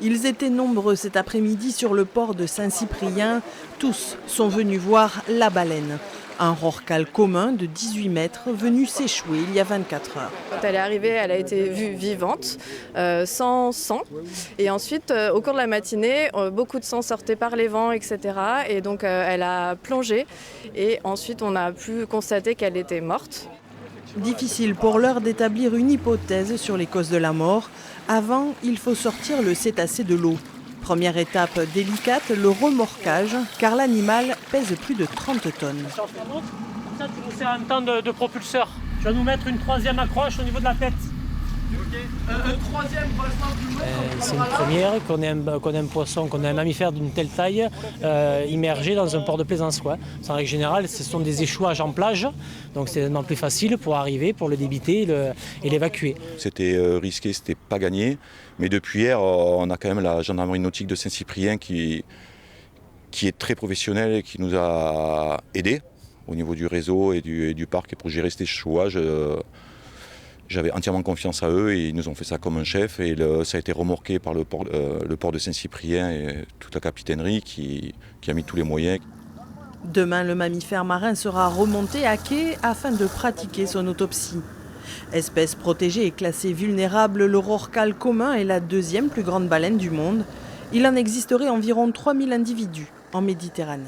Ils étaient nombreux cet après-midi sur le port de Saint-Cyprien. Tous sont venus voir la baleine. Un rorqual commun de 18 mètres venu s'échouer il y a 24 heures. Quand elle est arrivée, elle a été vue vivante, sans sang. Et ensuite, au cours de la matinée, beaucoup de sang sortait par les vents, etc. Et donc elle a plongé. Et ensuite, on a pu constater qu'elle était morte. Difficile pour l'heure d'établir une hypothèse sur les causes de la mort. Avant, il faut sortir le cétacé de l'eau. Première étape délicate, le remorquage, car l'animal pèse plus de 30 tonnes. Comme ça, tu nous fais un temps de propulseur. Tu vas nous mettre une troisième accroche au niveau de la tête. Un troisième passement du monde. C'est une première qu'on ait un poisson, qu'on ait un mammifère d'une telle taille immergé dans un port de plaisance. En règle générale, ce sont des échouages en plage, donc c'est plus facile pour arriver, pour le débiter et l'évacuer. C'était risqué, c'était pas gagné, mais depuis hier, on a quand même la gendarmerie nautique de Saint-Cyprien qui est très professionnelle et qui nous a aidés au niveau du réseau et du parc et pour gérer cet échouage. J'avais entièrement confiance à eux et ils nous ont fait ça comme un chef et ça a été remorqué par le port de Saint-Cyprien et toute la capitainerie qui a mis tous les moyens. Demain, le mammifère marin sera remonté à quai afin de pratiquer son autopsie. Espèce protégée et classée vulnérable, le rorqual commun est la deuxième plus grande baleine du monde. Il en existerait environ 3000 individus en Méditerranée.